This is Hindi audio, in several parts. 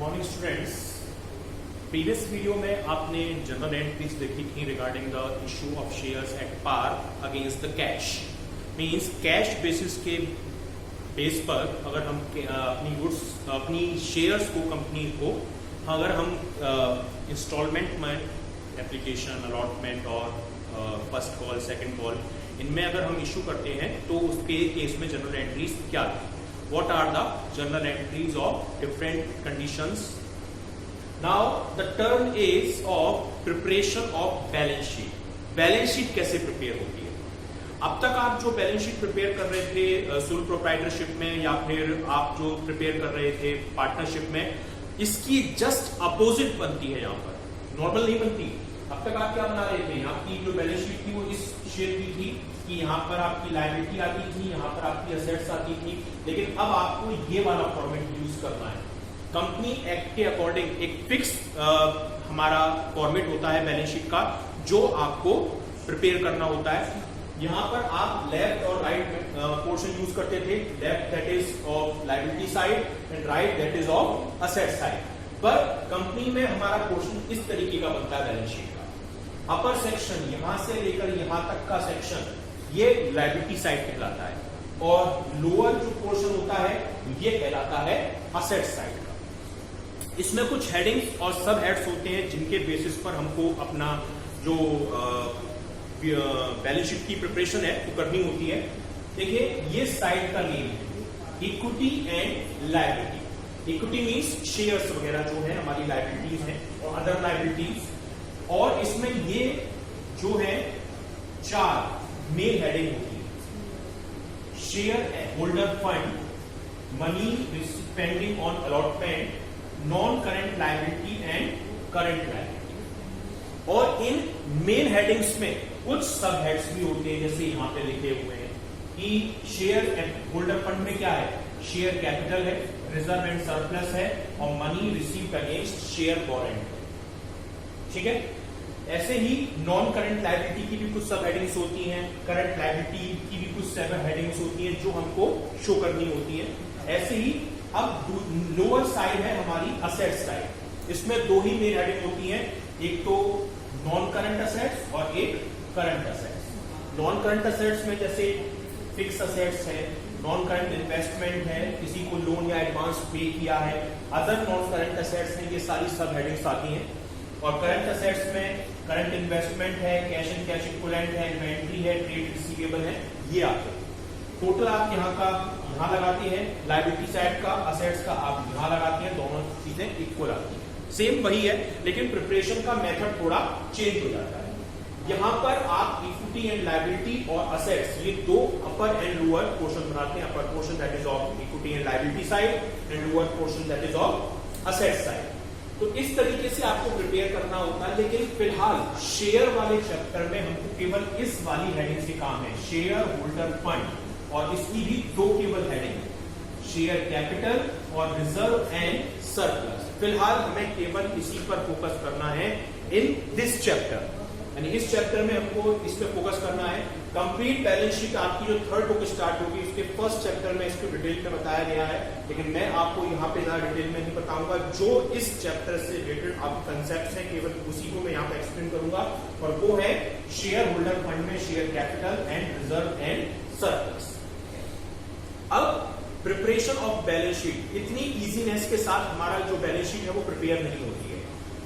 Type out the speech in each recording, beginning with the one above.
Morning students. प्रीवियस वीडियो में आपने जनरल एंट्रीज देखी थी regarding the issue of shares at par against the cash. Means cash basis के बेस पर अगर हम अपनी शेयर्स को कंपनी को अगर हम इंस्टॉलमेंट में एप्लीकेशन अलॉटमेंट और फर्स्ट कॉल सेकंड कॉल इनमें अगर हम इशू करते हैं तो उसके केस में जनरल एंट्रीज क्या थी, what are the journal entries of different conditions. Now the term is of preparation of balance sheet. Balance sheet कैसे प्रिपेयर होती है? अब तक आप जो बैलेंस शीट प्रिपेयर कर रहे थे सोल प्रोप्राइटरशिप में या फिर आप जो प्रिपेयर कर रहे थे पार्टनरशिप में, इसकी जस्ट अपोजिट बनती है। यहाँ पर नॉर्मल नहीं बनती। अब तक आप क्या बना रहे थे, आपकी जो बैलेंस शीट थी वो इस शेप की थी कि यहाँ पर आपकी लायबिलिटी आती थी, यहाँ पर आपकी असेट्स आती थी, लेकिन अब आपको ये वाला फॉर्मेट यूज करना है। कंपनी एक्ट के अकॉर्डिंग एक फिक्स हमारा फॉर्मेट होता है बैलेंस शीट का जो आपको प्रिपेयर करना होता है। यहाँ पर आप लेफ्ट और राइट पोर्शन यूज करते थे। Left that is of liability side and right that is of asset side. पर कंपनी में हमारा पोर्शन इस तरीके का बनता है बैलेंस शीट का। अपर सेक्शन यहां से लेकर यहां तक का सेक्शन ये लायबिलिटी साइड कहलाता है और लोअर जो पोर्शन होता है ये कहलाता है असेट साइड का। इसमें कुछ हेडिंग्स और सब हेड्स होते हैं जिनके बेसिस पर हमको अपना जो बैलेंस शीट की प्रिपरेशन है वो करनी होती है। देखिए ये साइड का नेम है equity and liability. Equity means shares वगैरह जो है हमारी लायबिलिटीज हैं और अदर लायबिलिटीज, और इसमें ये जो है 4 मेन हेडिंग होती है। Share holder fund, money pending on allotment, non current liability and current liability. और इन मेन हेडिंग्स में कुछ सब हेड्स भी होते हैं, जैसे यहां पे लिखे हुए हैं कि शेयर होल्डर फंड में क्या है, शेयर कैपिटल है, रिजर्व एंड सरप्लस है और money received against share warrant. ठीक है। ऐसे ही नॉन करंट लायबिलिटी की भी कुछ सब हेडिंग्स होती हैं, करंट लायबिलिटी की भी कुछ सब हेडिंग्स होती हैं जो हमको शो करनी होती है। ऐसे ही अब लोअर साइड है हमारी असेट साइड। इसमें 2 ही मेन हेडिंग होती हैं, एक तो नॉन करंट असेट्स और एक current assets. Non current assets में जैसे फिक्स असेट्स है, नॉन करंट इन्वेस्टमेंट है, किसी को लोन या एडवांस पे किया है, अदर नॉन करंट असेट्स हैं, ये सारी सब हेडिंग्स आती हैं। और करंट असेट्स में करंट इन्वेस्टमेंट है, कैश एंड कैश इक्विवेलेंट है, इन्वेंट्री है, ट्रेड रिसीवेबल है, ये आते हैं। टोटल आप यहाँ का यहाँ लगाते हैं, लायबिलिटी साइड का असेट्स का आप यहाँ लगाते हैं, दोनों चीजें इक्वल आती हैं। सेम वही है लेकिन प्रिपरेशन का मेथड थोड़ा चेंज हो जाता है। यहाँ पर आप इक्विटी एंड लायबिलिटी और असेट्स ये 2 अपर एंड लोअर पोर्शन बनाते हैं। Upper portion that is of equity and liability side and lower portion that is of asset side. तो इस तरीके से आपको प्रिपेयर करना होता है। लेकिन फिलहाल शेयर वाले चैप्टर में हमको केवल इस वाली हेडिंग से काम है, शेयर होल्डर फंड, और इसकी भी 2 केवल हेडिंग है, शेयर कैपिटल और रिजर्व एंड सरप्लस। फिलहाल हमें केवल इसी पर फोकस करना है इन दिस चैप्टर, यानी इस चैप्टर में हमको इस पे फोकस करना है। कंप्लीट बैलेंस शीट आपकी जो थर्ड बुक स्टार्ट होगी उसके फर्स्ट चैप्टर में इसको डिटेल में बताया गया है, लेकिन मैं आपको यहाँ पे ज्यादा डिटेल में नहीं बताऊंगा। जो इस चैप्टर से रिलेटेड आपके कंसेप्ट हैं केवल उसी को मैं यहाँ पे एक्सप्लेन करूंगा, और वो है शेयर होल्डर फंड में share capital and reserve and surplus. अब प्रिपरेशन ऑफ बैलेंस शीट इतनी इजीनेस के साथ हमारा जो बैलेंस शीट है वो प्रिपेयर नहीं होती है।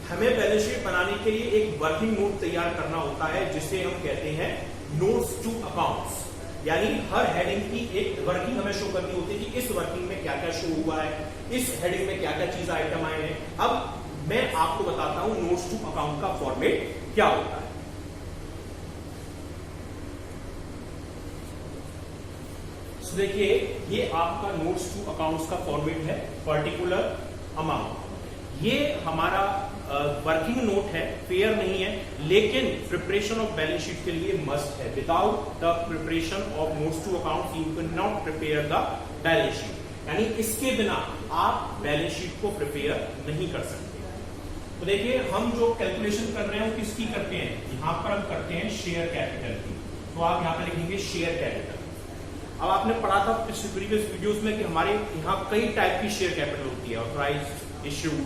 हमें बैलेंस शीट बनाने के लिए एक वर्किंग नोट तैयार करना होता है जिसे हम कहते हैं नोट्स टू अकाउंट्स। यानी हर हेडिंग की एक वर्किंग हमें शो करनी होती है कि इस वर्किंग में क्या क्या शो हुआ है, इस हेडिंग में क्या क्या चीज आइटम आए हैं। अब मैं आपको बताता हूं नोट्स टू अकाउंट का फॉर्मेट क्या होता है। देखिए ये आपका नोट्स टू अकाउंट्स का फॉर्मेट है, पर्टिकुलर अमाउंट। ये हमारा वर्किंग नोट है, फेयर नहीं है, लेकिन प्रिपरेशन ऑफ बैलेंस शीट के लिए मस्ट है। Without the preparation of notes to account you can not prepare the balance sheet. यानी इसके बिना आप बैलेंस शीट को प्रिपेयर नहीं कर सकते। तो देखिए हम जो कैलकुलेशन कर रहे हैं वो किसकी करते हैं, यहां पर हम करते हैं शेयर कैपिटल की। तो आप यहां पर लिखेंगे शेयर कैपिटल। अब आपने पढ़ा था प्रीवियस वीडियोस में कि हमारे यहाँ कई टाइप की शेयर कैपिटल होती है, authorised, issued,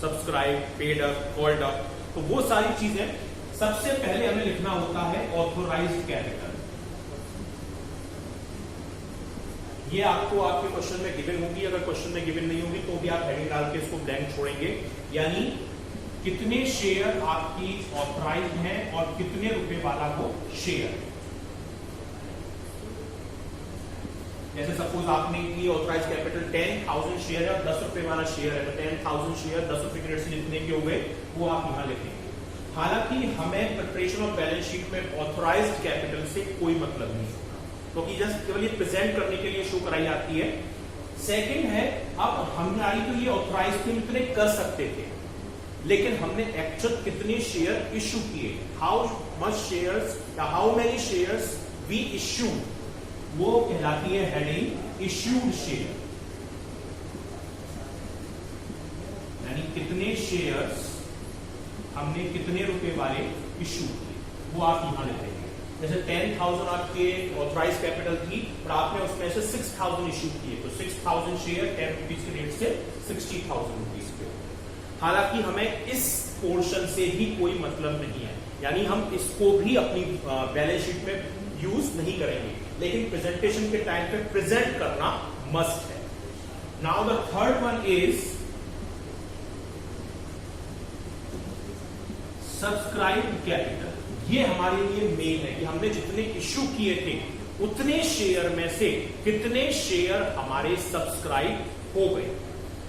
subscribe, paid up, called up, तो वो सारी चीजें सबसे पहले हमें लिखना होता है ऑथोराइज्ड कैपिटल। ये आपको आपके क्वेश्चन में गिवन होगी, अगर क्वेश्चन में गिवन नहीं होगी तो भी आप हेडिंग डाल के इसको ब्लैंक छोड़ेंगे, यानी कितने शेयर आपकी ऑथराइज्ड हैं और कितने रुपए वाला वो शेयर। जैसे सपोज आपने की ऑथराइज कैपिटल 10,000 शेयर है और 10 रुपए वाला शेयर है, तो 10,000 शेयर 10 रुपए के रेट से जितने के हो गए वो आप यहां लिखेंगे। हालांकि हमें प्रिपरेशन ऑफ बैलेंस शीट में ऑथराइज्ड कैपिटल से कोई मतलब नहीं होगा, क्योंकि जस्ट केवल ये प्रेजेंट करने के लिए शो कराई जाती है। सेकंड है, अब हमारी तो ये ऑथराइज थे, इतने कर सकते थे, लेकिन हमने एक्चुअल कितने शेयर इश्यू किए, हाउ मच शेयर्स या how many shares we issue, वो कहलाती है हेडिंग इश्यूड शेयर, यानी कितने शेयर्स हमने कितने रुपए वाले इश्यू किए, वो आप यहां लिखेंगे। जैसे 10,000 आपके ऑथराइज कैपिटल थी और आपने उसमें से 6,000 इश्यू किए, तो 6,000 शेयर 10 रुपीज के रेट से 60,000 रुपीज पे। हालांकि हमें इस पोर्शन से भी कोई मतलब नहीं है, यानी हम इसको भी अपनी बैलेंस शीट में यूज नहीं करेंगे, लेकिन प्रेजेंटेशन के टाइम पे प्रेजेंट करना मस्ट है। Now the third one is subscribe capital. ये हमारे लिए मेन है कि हमने जितने इश्यू किए थे उतने शेयर में से कितने शेयर हमारे सब्सक्राइब हो गए,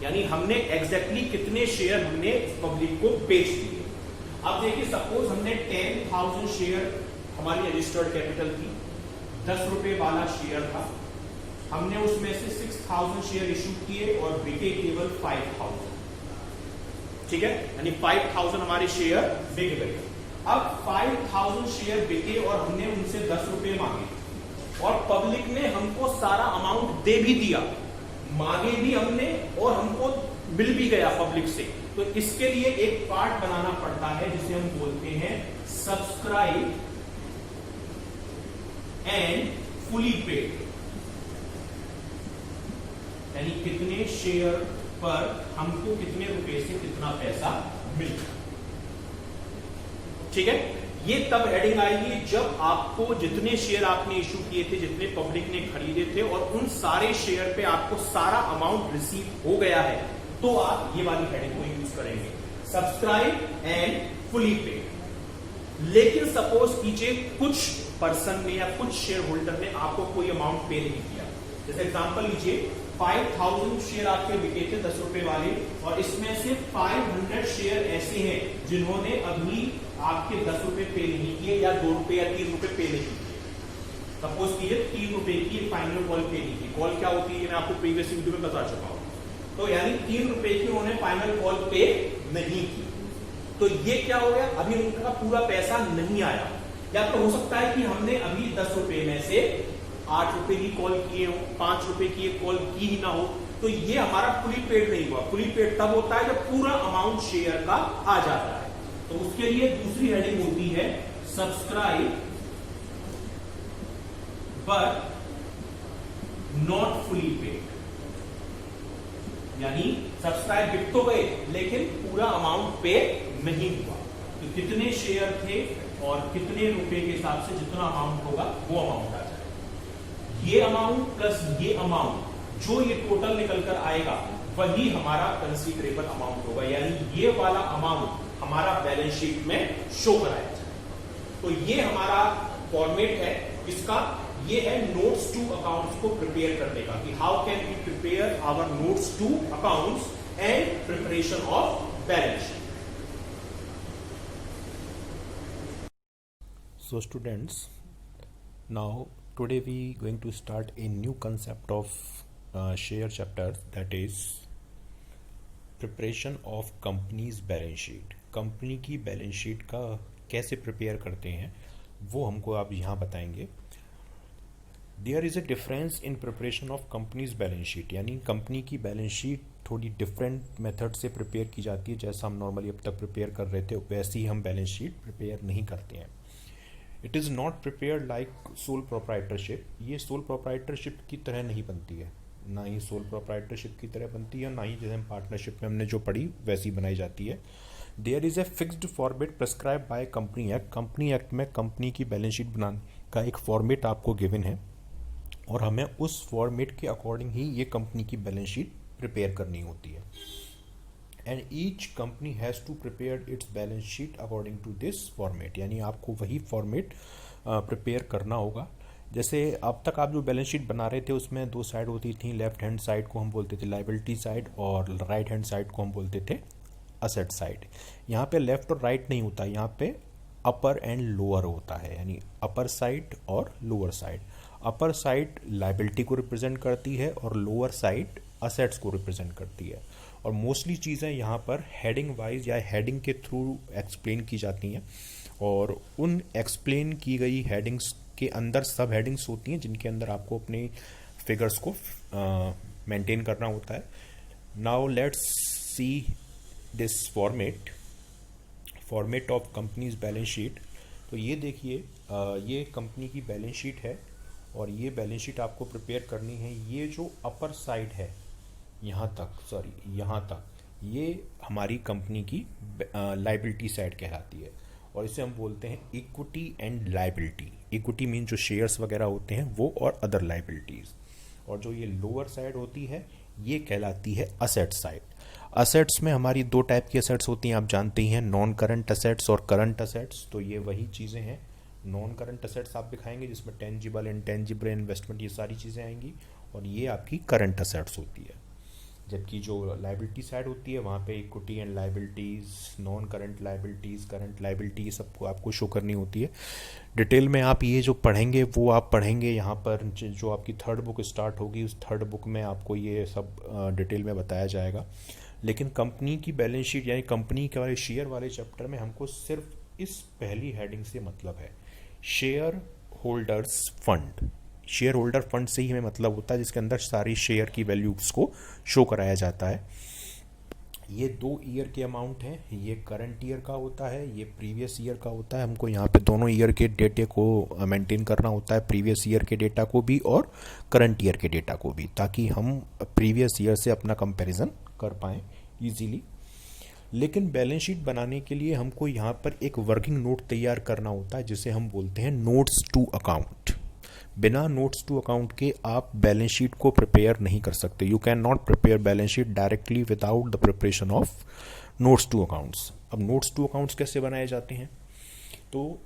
यानी हमने एग्जैक्टली कितने शेयर हमने पब्लिक को बेच दिए। अब देखिए, सपोज हमने 10,000 शेयर हमारी रजिस्टर्ड कैपिटल थी, 10 रुपए वाला शेयर था, हमने उसमें से 6,000 शेयर इश्यू किए और बिके केवल 5,000, ठीक है, यानी 5,000 हमारे शेयर बिक गए। अब 5,000 शेयर बिके और हमने उनसे 10 रुपए मांगे और पब्लिक ने हमको सारा अमाउंट दे भी दिया, मांगे भी हमने और हमको मिल भी गया पब्लिक से, तो इसके लिए एक पार्ट बनाना पड़ता है जिसे हम बोलते हैं सब्सक्राइब एंड फुली पेड, यानी कितने शेयर पर हमको कितने रुपए से कितना पैसा मिलता, ठीक है। ये तब हेडिंग आएगी जब आपको जितने शेयर आपने इश्यू किए थे, जितने पब्लिक ने खरीदे थे और उन सारे शेयर पे आपको सारा अमाउंट रिसीव हो गया है, तो आप ये वाली हेडिंग को यूज करेंगे, सब्सक्राइब एंड फुली पेड। लेकिन सपोज कीजिए कुछ पर्सन ने या कुछ शेयर होल्डर ने आपको कोई अमाउंट पे नहीं किया, जैसे एग्जांपल लीजिए 5,000 शेयर आपके बिके थे 10 रुपए वाले और इसमें से 500 शेयर ऐसे हैं जिन्होंने अभी आपके 10 रुपए पे नहीं किए या 2 रुपए या 3 रुपए पे नहीं किए। सपोज कीजिए 3 रुपए की फाइनल कॉल पे नहीं की, कॉल क्या होती है मैं आपको प्रीवियस वीडियो में बता चुका हूं, तो यानी 3 रुपए की उन्होंने फाइनल कॉल पे नहीं की, तो ये क्या हो गया, अभी उनका पूरा पैसा नहीं आया। या तो हो सकता है कि हमने अभी 10 रुपए में से 8 रुपए की कॉल किए हो, 5 रुपए की एक कॉल की ही ना हो, तो ये हमारा फुली पेड नहीं हुआ। फुली पेड तब होता है जब पूरा अमाउंट शेयर का आ जाता है, तो उसके लिए दूसरी हेडिंग होती है subscribe but not fully paid, यानी सब्सक्राइब बिक तो गए लेकिन पूरा अमाउंट पे नहीं हुआ, तो कितने शेयर थे और कितने रुपए के हिसाब से जितना अमाउंट होगा वो अमाउंट आ जाए। ये अमाउंट प्लस ये अमाउंट जो ये टोटल निकल कर आएगा वही हमारा कंसीडरेबल अमाउंट होगा, यानी ये वाला अमाउंट हमारा बैलेंस शीट में शो कराया जाए। तो ये हमारा फॉर्मेट है इसका, ये है नोट्स टू अकाउंट्स को प्रिपेयर करने का, कि how can we prepare our notes to accounts and preparation of balance sheet. So students, now today we going to start a new concept of share chapter, that is preparation of company's balance sheet। Company की बैलेंस शीट का कैसे प्रिपेयर करते हैं वो हमको आप यहाँ बताएंगे। There is a difference in preparation of company's balance sheet, यानी कंपनी की बैलेंस शीट थोड़ी डिफरेंट मेथड से प्रिपेयर की जाती है। जैसा हम नॉर्मली अब तक प्रिपेयर कर रहे थे वैसे ही हम बैलेंस शीट प्रिपेयर नहीं करते हैं। It is not prepare like sole proprietorship, ये सोल प्रोप्राइटरशिप की तरह नहीं बनती है। ना ही सोल प्रोप्राइटरशिप की तरह बनती है, ना ही जैसे हम पार्टनरशिप में हमने जो पढ़ी वैसी बनाई जाती है। There is a fixed format prescribe by company act. Company act में कंपनी की बैलेंस शीट बनाने का एक फॉर्मेट आपको गिवन है और हमें उस फॉर्मेट के अकॉर्डिंग ही ये कंपनी की बैलेंस शीट प्रिपेयर करनी होती है। And each company has to prepare its balance sheet according to this format, यानी आपको वही फॉर्मेट प्रिपेयर करना होगा। जैसे अब तक आप जो बैलेंस शीट बना रहे थे उसमें दो साइड होती थी, लेफ्ट हैंड साइड को हम बोलते थे लाइबिलिटी साइड और राइट हैंड साइड को हम बोलते थे असेट साइड। यहाँ पे लेफ्ट और राइट नहीं होता, यहाँ पे अपर एंड लोअर होता है, यानी अपर साइड और lower side. Upper side liability को रिप्रेजेंट करती है और लोअर साइड असेट्स को रिप्रेजेंट करती है। और मोस्टली चीज़ें यहाँ पर हेडिंग वाइज या हेडिंग के थ्रू एक्सप्लेन की जाती हैं और उन एक्सप्लेन की गई हेडिंग्स के अंदर सब हेडिंग्स होती हैं जिनके अंदर आपको अपने फिगर्स को मेंटेन करना होता है। Now let's see this format of company's balance sheet. तो ये देखिए, ये कंपनी की बैलेंस शीट है और ये बैलेंस शीट आपको प्रिपेयर करनी है। ये जो अपर साइड है यहाँ तक ये हमारी कंपनी की लाइबिलिटी साइड कहलाती है और इसे हम बोलते हैं equity and liability. Equity mean जो शेयर्स वगैरह होते हैं वो और अदर लाइबिलिटीज़, और जो ये लोअर साइड होती है ये कहलाती है असेट साइड। असेट्स में हमारी दो टाइप की असेट्स होती हैं, आप जानते ही हैं, नॉन करंट असेट्स और करंट असेट्स। तो ये वही चीज़ें हैं। नॉन करंट असेट्स आप दिखाएंगे जिसमें टेंजिबल इंटेंजिबल इन्वेस्टमेंट ये सारी चीज़ें आएंगी, और ये आपकी करंट असेट्स होती है। जबकि जो लाइबिलिटी साइड होती है वहाँ पे equity and liabilities, non current liabilities, current liability, ये सबको आपको शो करनी होती है। डिटेल में आप ये जो पढ़ेंगे वो आप पढ़ेंगे यहाँ पर, जो आपकी थर्ड बुक स्टार्ट होगी उस थर्ड बुक में आपको ये सब डिटेल में बताया जाएगा। लेकिन कंपनी की बैलेंस शीट यानी कंपनी के वाले शेयर वाले चैप्टर में हमको सिर्फ इस पहली हेडिंग से मतलब है, share holders fund. Share holder fund से ही हमें मतलब होता है जिसके अंदर सारी शेयर की वैल्यूज को शो कराया जाता है। ये 2 ईयर के अमाउंट हैं, ये करंट ईयर का होता है, ये प्रीवियस ईयर का होता है। हमको यहाँ पे दोनों ईयर के डेटे को मेंटेन करना होता है, प्रीवियस ईयर के डेटा को भी और करंट ईयर के डेटा को भी, ताकि हम प्रीवियस ईयर से अपना कंपैरिजन कर पाएँ ईजीली। लेकिन बैलेंस शीट बनाने के लिए हमको यहाँ पर एक वर्किंग नोट तैयार करना होता है जिसे हम बोलते हैं नोट्स टू अकाउंट। बिना नोट्स टू अकाउंट के आप बैलेंस शीट को प्रिपेयर नहीं कर सकते। You can not prepare balance sheet directly without the preparation of notes to accounts. अब नोट्स टू अकाउंट्स कैसे बनाए जाते हैं? तो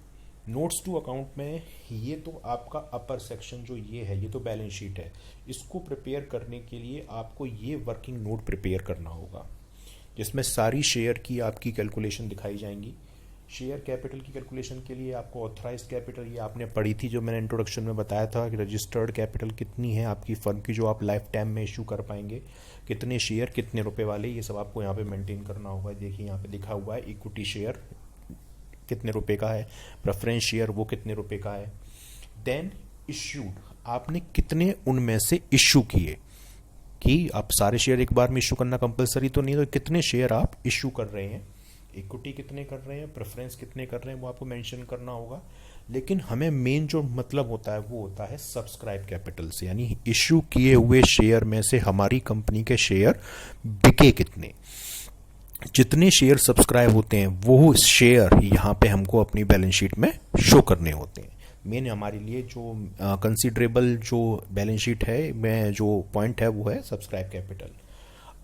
नोट्स टू अकाउंट में ये तो आपका अपर सेक्शन जो ये है, ये तो बैलेंस शीट है। इसको प्रिपेयर करने के लिए आपको ये वर्किंग नोट प्रिपेयर करना होगा जिसमें सारी शेयर की आपकी कैलकुलेशन दिखाई जाएंगी। शेयर कैपिटल की कैलकुलेशन के लिए आपको ऑथराइज्ड कैपिटल, ये आपने पढ़ी थी जो मैंने इंट्रोडक्शन में बताया था कि रजिस्टर्ड कैपिटल कितनी है आपकी फर्म की जो आप लाइफ टाइम में इशू कर पाएंगे, कितने शेयर कितने रुपए वाले, ये सब आपको यहाँ पे मेंटेन करना होगा। देखिए यहाँ पे लिखा हुआ है इक्विटी शेयर कितने रुपए का है, प्रेफरेंस शेयर वो कितने रुपए का है। देन इश्यूड, आपने कितने उनमें से इश्यू किए, कि आप सारे शेयर एक बार में इशू करना कंपलसरी तो नहीं, तो कितने शेयर आप इशू कर रहे हैं, इक्विटी कितने कर रहे हैं, प्रेफरेंस कितने कर रहे हैं, वो आपको मेंशन करना होगा। लेकिन हमें मेन जो मतलब होता है वो होता है सब्सक्राइब कैपिटल से, यानी इशू किए हुए शेयर में से हमारी कंपनी के शेयर बिके कितने। जितने शेयर सब्सक्राइब होते हैं वो शेयर यहाँ पे हमको अपनी बैलेंस शीट में शो करने होते हैं। मेन हमारे लिए जो कंसिडरेबल जो बैलेंस शीट है में जो पॉइंट है वो है सब्सक्राइब कैपिटल।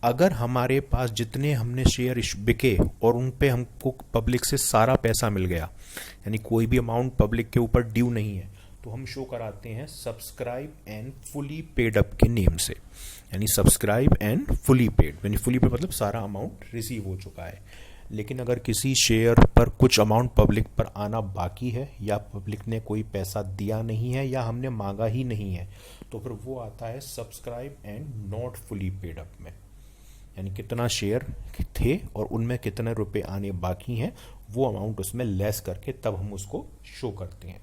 अगर हमारे पास जितने हमने शेयर बिके और उन पे हमको पब्लिक से सारा पैसा मिल गया, यानी कोई भी अमाउंट पब्लिक के ऊपर ड्यू नहीं है, तो हम शो कराते हैं subscribe and fully paid up के नेम से, यानी सब्सक्राइब एंड फुली पेड, यानी फुली पेड मतलब सारा अमाउंट रिसीव हो चुका है। लेकिन अगर किसी शेयर पर कुछ अमाउंट पब्लिक पर आना बाकी है या पब्लिक ने कोई पैसा दिया नहीं है या हमने मांगा ही नहीं है, तो फिर वो आता है subscribe and not fully paid up में, यानी कितना शेयर थे और उनमें कितने रुपए आने बाकी हैं वो अमाउंट उसमें लेस करके तब हम उसको शो करते हैं।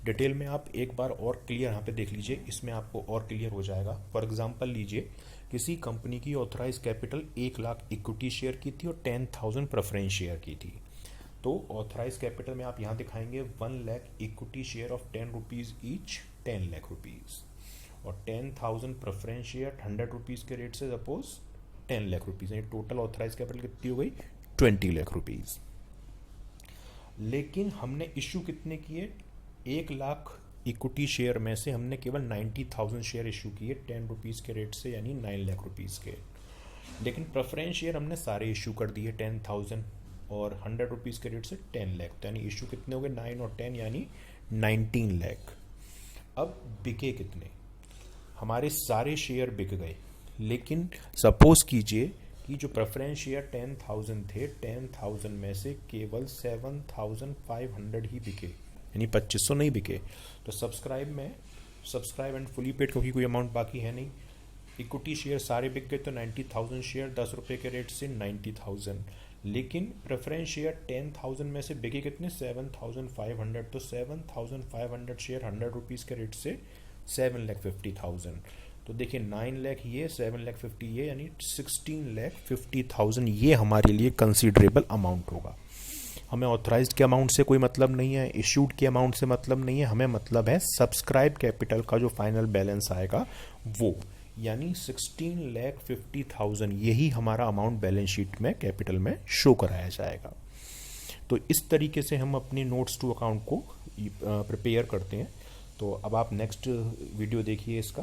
डिटेल में आप एक बार और क्लियर यहाँ पे देख लीजिए, इसमें आपको और क्लियर हो जाएगा। फॉर एग्जांपल लीजिए, किसी कंपनी की authorise capital 1 lakh equity share की थी और 10,000 प्रेफरेंस शेयर की थी। तो ऑथराइज कैपिटल में आप यहाँ दिखाएंगे 1 lakh equity share of 10 rupees each, 10 lakh rupees. और 10,000 प्रेफरेंस शेयर 100 रुपीज़ के रेट से सपोज 10 लाख रुपीज़, यानी टोटल ऑथराइज कैपिटल कितनी हो गई 20 लाख रुपीज़। लेकिन हमने इशू कितने किए, 1 लाख इक्विटी शेयर में से हमने केवल 90,000 शेयर इशू किए 10 रुपीज़ के रेट से, यानी 9 लाख रुपीज़ के। लेकिन प्रेफरेंस शेयर हमने सारे इशू कर दिए 10,000 और 100 रुपीज़ के रेट से 10 लाख, तो यानी इशू कितने हो गए 9 और 10 यानी 19 लाख। अब बिके कितने, हमारे सारे शेयर बिक गए, लेकिन सपोज कीजिए कि जो प्रेफरेंस शेयर 10,000 थे, 10,000 में से केवल 7,500 ही बिके, यानी 2500 नहीं बिके। तो सब्सक्राइब एंड फुली पेड क्योंकि कोई अमाउंट बाकी है नहीं। इक्विटी शेयर सारे बिक गए, तो 90,000 शेयर 10 रुपये के रेट से 90,000। लेकिन प्रेफरेंस शेयर 10,000 में से बिके कितने 7,500, तो 7,500 शेयर 100 रुपीज़ के रेट से 7,50,000। तो देखिए 9 लाख ये, 7,50,000 ये, यानी 16,50,000 ये हमारे लिए कंसीडरेबल अमाउंट होगा। हमें ऑथराइज्ड के अमाउंट से कोई मतलब नहीं है, इशूड के अमाउंट से मतलब नहीं है, हमें मतलब है सब्सक्राइब कैपिटल का जो फाइनल बैलेंस आएगा वो, यानी 16,50,000 यही हमारा अमाउंट बैलेंस शीट में कैपिटल में शो कराया जाएगा। तो इस तरीके से हम अपने नोट्स टू अकाउंट को प्रिपेयर करते हैं। तो अब आप नेक्स्ट वीडियो देखिए इसका।